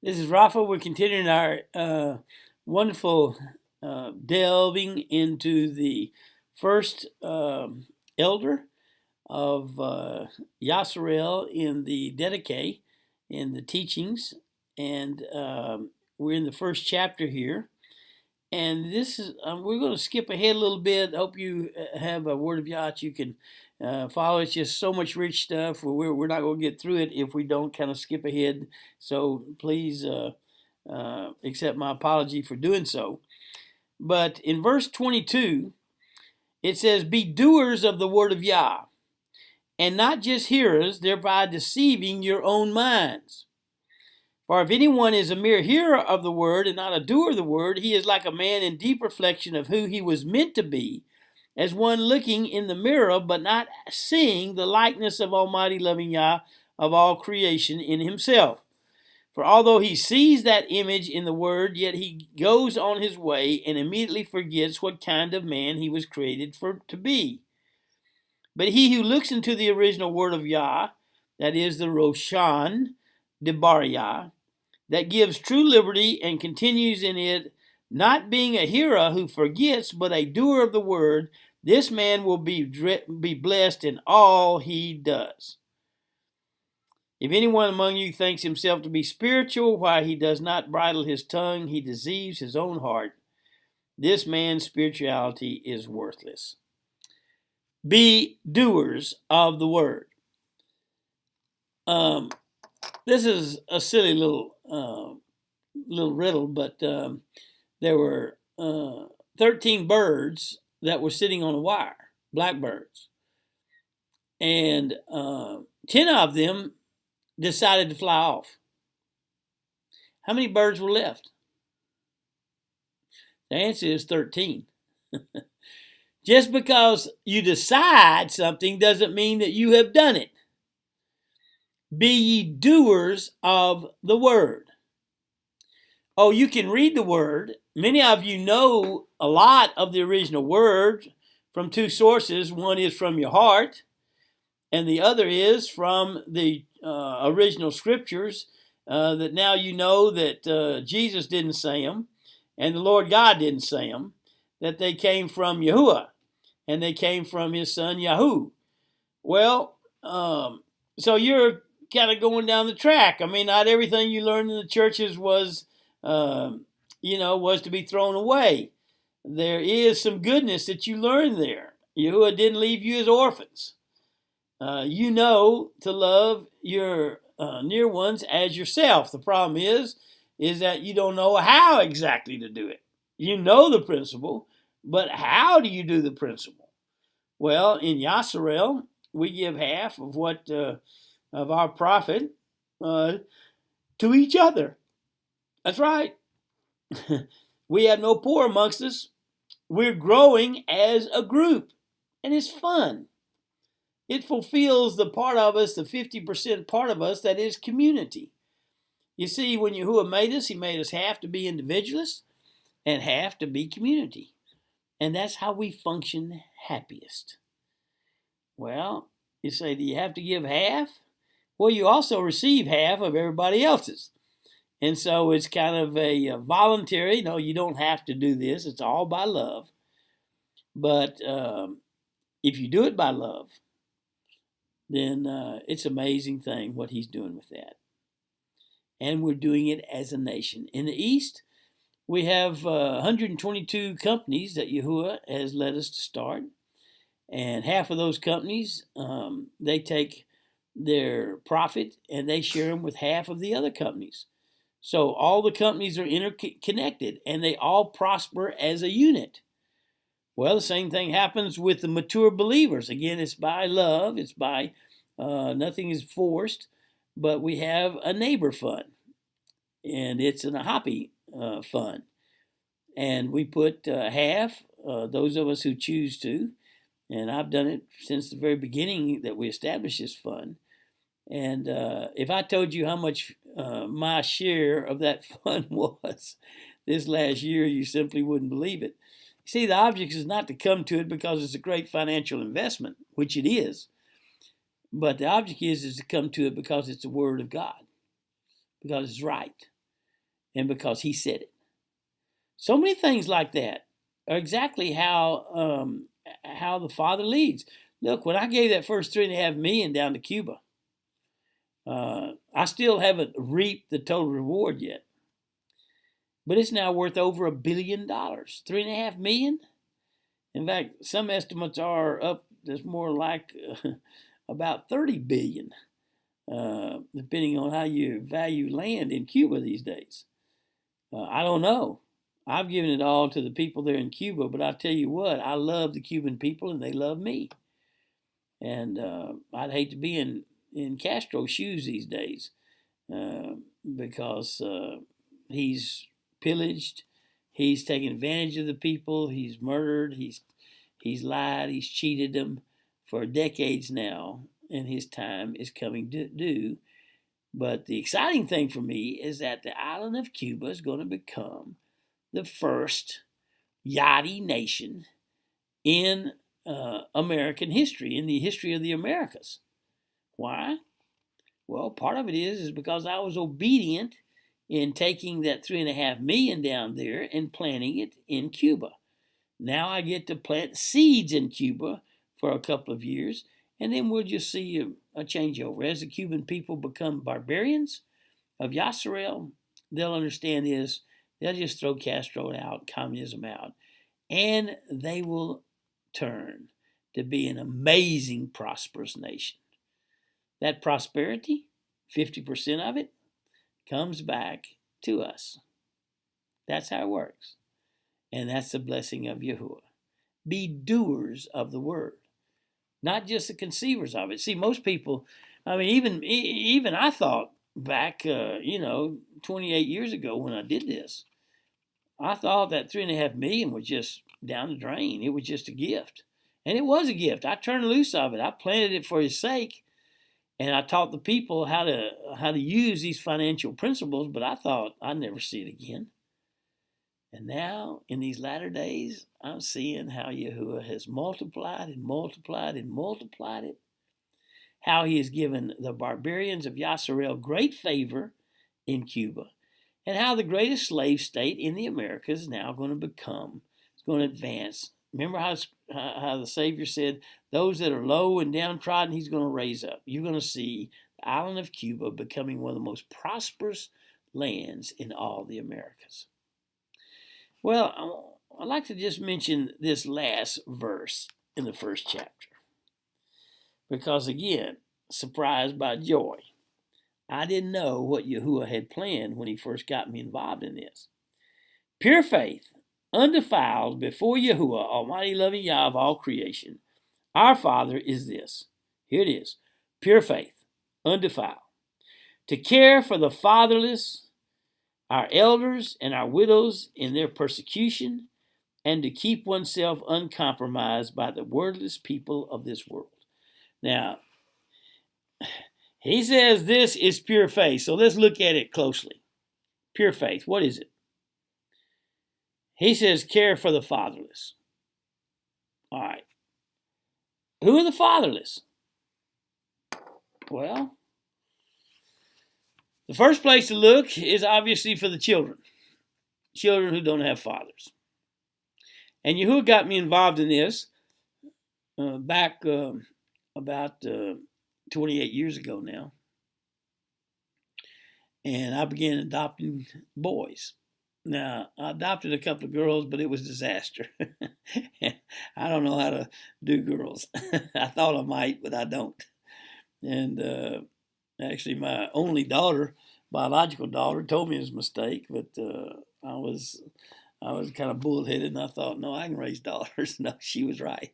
This is Rafa. We're continuing our wonderful delving into the first elder of Yasharel in the Didache, in the teachings, and we're in the first chapter here. And this is we're going to skip ahead a little bit. Hope you have a word of Yah you can follow. It's just so much rich stuff. We're not going to get through it if we don't kind of skip ahead. So please accept my apology for doing so. But in verse 22, it says, "Be doers of the word of Yah, and not just hearers, thereby deceiving your own minds. For if anyone is a mere hearer of the word and not a doer of the word, he is like a man in deep reflection of who he was meant to be, as one looking in the mirror but not seeing the likeness of Almighty loving Yah of all creation in himself. For although he sees that image in the word, yet he goes on his way and immediately forgets what kind of man he was created to be. But he who looks into the original word of Yah, that is the Roshan Debariah, that gives true liberty and continues in it, not being a hearer who forgets, but a doer of the word, this man will be blessed in all he does. If anyone among you thinks himself to be spiritual, while he does not bridle his tongue, he deceives his own heart. This man's spirituality is worthless." Be doers of the word. This is a silly little riddle, but there were 13 birds that were sitting on a wire, blackbirds, and 10 of them decided to fly off. How many birds were left? The answer is 13. Just because you decide something doesn't mean that you have done it. Be ye doers of the word. Oh, you can read the word. Many of you know a lot of the original word from two sources. One is from your heart, and the other is from the original scriptures that now you know that Jesus didn't say them, and the Lord God didn't say them, that they came from YAHUWAH, and they came from his son YAHU. Well, so you're kind of going down the track. I mean, not everything you learned in the churches was to be thrown away. There is some goodness that you learned there. YAHUWAH didn't leave you as orphans. You know to love your near ones as yourself. The problem is that you don't know how exactly to do it. You know the principle, but how do you do the principle? Well, in Yasharel, we give half of what of our profit to each other. That's right. We have no poor amongst us. We're growing as a group, and it's fun. It fulfills the part of us, the 50% part of us that is community. You see, when YAHUWAH made us, he made us half to be individualists and half to be community. And that's how we function happiest. Well, you say, do you have to give half? Well, you also receive half of everybody else's. And so it's kind of a voluntary, no, you don't have to do this. It's all by love. But if you do it by love, then it's an amazing thing what he's doing with that. And we're doing it as a nation. In the East, we have 122 companies that YAHUWAH has led us to start. And half of those companies, they take their profit and they share them with half of the other companies. So all the companies are interconnected and they all prosper as a unit. Well, the same thing happens with the mature believers. Again, it's by love. It's by nothing is forced, but we have a neighbor fund, and it's an Ahapi fund. And we put half, those of us who choose to, and I've done it since the very beginning that we established this fund. And if I told you how much my share of that fund was this last year, you simply wouldn't believe it. See, the object is not to come to it because it's a great financial investment, which it is. But the object is to come to it because it's the Word of God, because it's right. and because he said it. So many things like that are exactly how the Father leads. Look, when I gave that first $3.5 million down to Cuba, I still haven't reaped the total reward yet, but it's now worth over $1 billion. $3.5 million. In fact, some estimates are up. There's more like about 30 billion, depending on how you value land in Cuba these days. I don't know. I've given it all to the people there in Cuba, but I tell you what, I love the Cuban people and they love me. And I'd hate to be in Castro's shoes these days because he's pillaged, he's taken advantage of the people, he's murdered, he's lied, he's cheated them for decades now, and his time is coming due. But the exciting thing for me is that the island of Cuba is going to become the first Yachty nation in American history, in the history of the Americas. Why? Well, part of it is because I was obedient in taking that $3.5 million down there and planting it in Cuba. Now I get to plant seeds in Cuba for a couple of years, and then we'll just see a changeover. As the Cuban people become barbarians of Yasserel, they'll understand this. They'll just throw Castro out, communism out, and they will turn to be an amazing, prosperous nation. That prosperity, 50% of it, comes back to us. That's how it works. And that's the blessing of Yahuwah. Be doers of the word, not just the conceivers of it. See, most people, I mean, even I thought back, 28 years ago when I did this, I thought that $3.5 million was just down the drain. It was just a gift. And it was a gift. I turned loose of it. I planted it for his sake. And I taught the people how to use these financial principles, but I thought I'd never see it again. And now, in these latter days, I'm seeing how Yahuwah has multiplied and multiplied and multiplied it. How he has given the barbarians of Yasserel great favor in Cuba. And how the greatest slave state in the Americas is now going to advance. Remember how the Savior said, those that are low and downtrodden, he's going to raise up. You're going to see the island of Cuba becoming one of the most prosperous lands in all the Americas. Well, I'd like to just mention this last verse in the first chapter. Because again, surprised by joy. I didn't know what Yahuwah had planned when he first got me involved in this. Pure faith, undefiled before Yahuwah, almighty loving Yah of all creation. Our Father is this. Here it is. Pure faith, undefiled. To care for the fatherless, our elders and our widows in their persecution, and to keep oneself uncompromised by the wordless people of this world. Now, he says this is pure faith. So let's look at it closely. Pure faith, what is it? He says care for the fatherless. All right. Who are the fatherless? Well, the first place to look is obviously for the children. Children who don't have fathers. And Yahuwah got me involved in this back about 28 years ago now. And I began adopting boys. Now, I adopted a couple of girls, but it was a disaster. I don't know how to do girls. I thought I might, but I don't. And actually, my only daughter, biological daughter, told me it was a mistake, but I was kind of bullheaded, and I thought, no, I can raise daughters. No, she was right.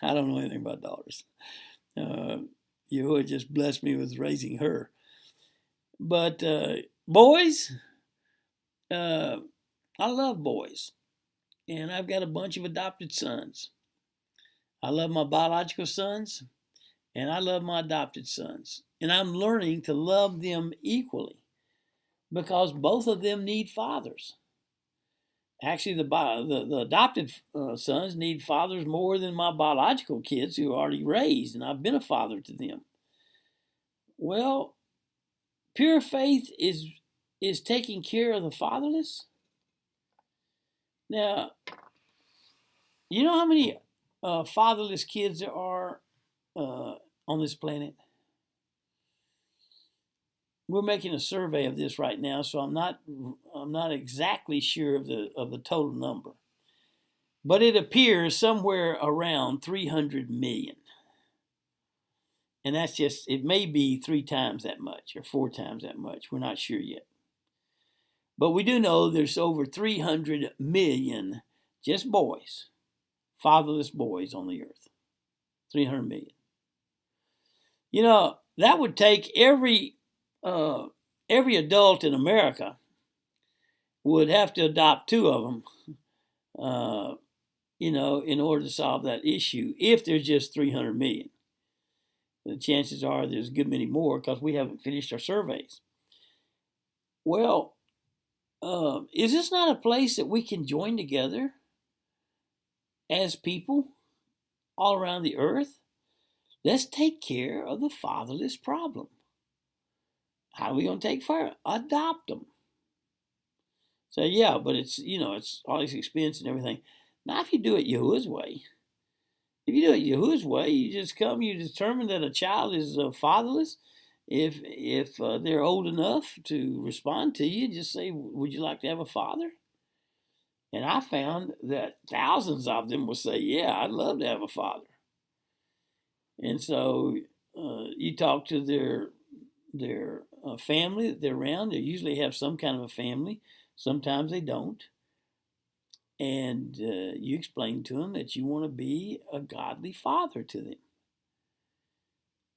I don't know anything about daughters. Yahuwah just blessed me with raising her. But boys, I love boys. And I've got a bunch of adopted sons. I love my biological sons, and I love my adopted sons. And I'm learning to love them equally because both of them need fathers. Actually, the adopted sons need fathers more than my biological kids who are already raised, and I've been a father to them. Well, pure faith is is taking care of the fatherless. Now, you know how many fatherless kids there are on this planet? We're making a survey of this right now, so I'm not exactly sure of the total number, but it appears somewhere around 300 million, and that's just, it may be 3 times that much or 4 times that much. We're not sure yet, but we do know there's over 300 million just boys, fatherless boys on the earth. 300 million. You know, that would take every adult in America would have to adopt 2 of them, in order to solve that issue, if there's just 300 million. The chances are there's a good many more because we haven't finished our surveys. Well, is this not a place that we can join together as people all around the earth? Let's take care of the fatherless problem. How are we going to take care? Adopt them. So yeah, but it's all this expense and everything. Now, if you do it Yahuwah's way, you just come, you determine that a child is fatherless. If they're old enough to respond to you, just say, "Would you like to have a father?" And I found that thousands of them will say, "Yeah, I'd love to have a father." And so you talk to their family that they're around. They usually have some kind of a family. Sometimes they don't. And you explain to them that you want to be a godly father to them.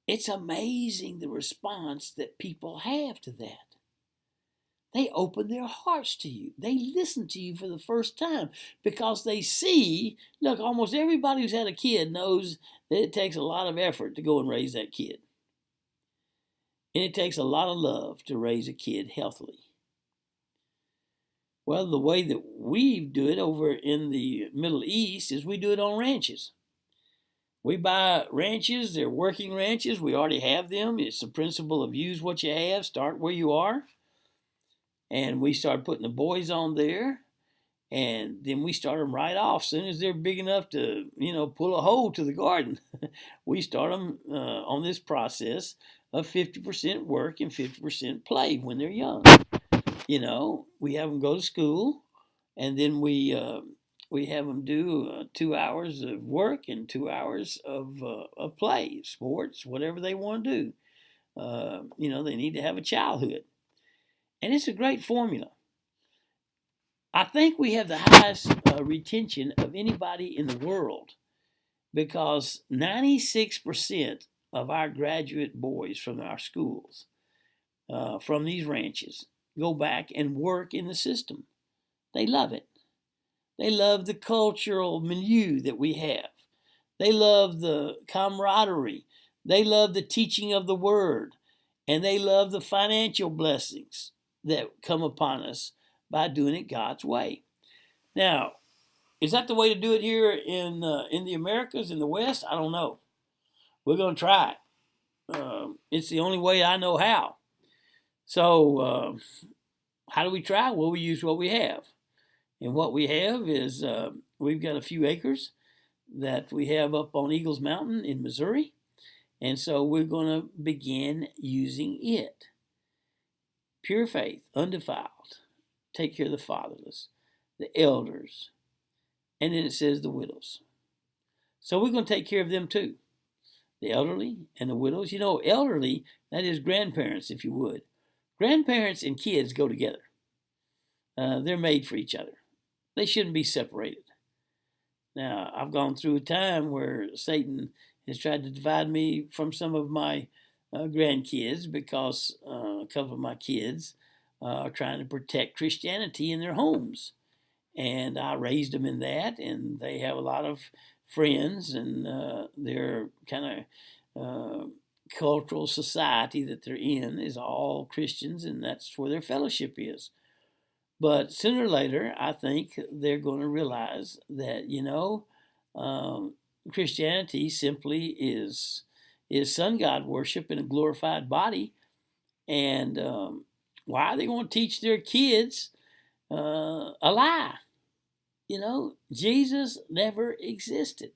It's amazing the response that people have to that. They open their hearts to you. They listen to you for the first time because they see, look, almost everybody who's had a kid knows that it takes a lot of effort to go and raise that kid. And it takes a lot of love to raise a kid healthily. Well, the way that we do it over in the Middle East is we do it on ranches. We buy ranches. They're working ranches. We already have them. It's the principle of use what you have, start where you are. And we start putting the boys on there. And then we start them right off. As soon as they're big enough to, pull a hole to the garden, we start them on this process of 50% work and 50% play when they're young. We have them go to school, and then we have them do 2 hours of work and 2 hours of play, sports, whatever they want to do. They need to have a childhood, and it's a great formula. I think we have the highest retention of anybody in the world because 96% of our graduate boys from our schools, from these ranches, go back and work in the system. They love it. They love the cultural milieu that we have. They love the camaraderie. They love the teaching of the word. And they love the financial blessings that come upon us by doing it God's way. Now, is that the way to do it here in the Americas, in the West? I don't know. We're going to try it. It's the only way I know how. So, how do we try? Well, we use what we have. And what we have is we've got a few acres that we have up on Eagles Mountain in Missouri. And so we're going to begin using it. Pure faith, undefiled. Take care of the fatherless, the elders. And then it says the widows. So we're going to take care of them too. The elderly and the widows. Elderly, that is grandparents, if you would. Grandparents and kids go together. They're made for each other. They shouldn't be separated. Now, I've gone through a time where Satan has tried to divide me from some of my grandkids because a couple of my kids are trying to protect Christianity in their homes. And I raised them in that, and they have a lot of friends, and they're kind of cultural society that they're in is all Christians, and that's where their fellowship is. But sooner or later, I think they're going to realize that, Christianity simply is sun god worship in a glorified body. And Why are they going to teach their kids a lie? Jesus never existed,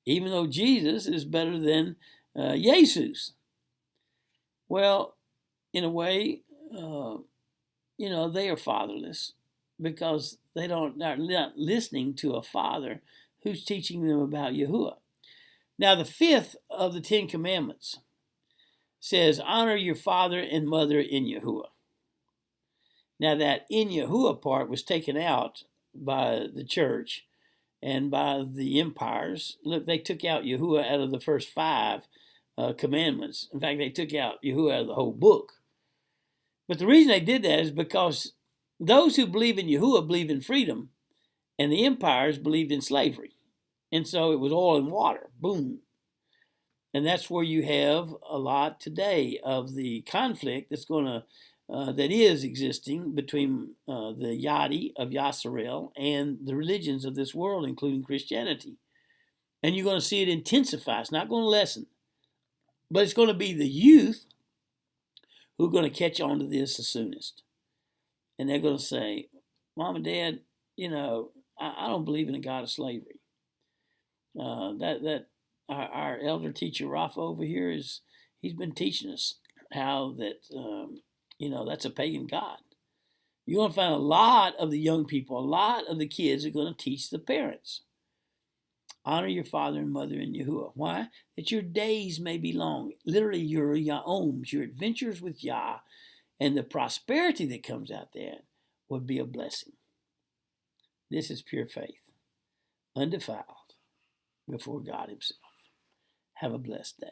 even though Jesus is better than Jesus. Well, in a way, they are fatherless because they're not listening to a father who's teaching them about Yahuwah. Now, the fifth of the 10 Commandments says, honor your father and mother in Yahuwah. Now, that in Yahuwah part was taken out by the church and by the empires. Look, they took out Yahuwah out of the first 5 commandments. In fact, they took out Yahuwah out of the whole book. But the reason they did that is because those who believe in Yahuwah believe in freedom, and the empires believed in slavery. And so it was oil and water. Boom. And that's where you have a lot today of the conflict that is existing between the Yadi of Yasharel and the religions of this world, including Christianity. And you're going to see it intensify. It's not going to lessen. But it's going to be the youth who are going to catch on to this the soonest. And they're going to say, Mom and Dad, I don't believe in a God of slavery. Our elder teacher Rafa over here he's been teaching us how that that's a pagan god. You're going to find a lot of the young people, a lot of the kids are going to teach the parents. Honor your father and mother in Yahuwah. Why? That your days may be long. Literally, your YAoms, your adventures with Yah, and the prosperity that comes out there would be a blessing. This is pure faith, undefiled before God himself. Have a blessed day.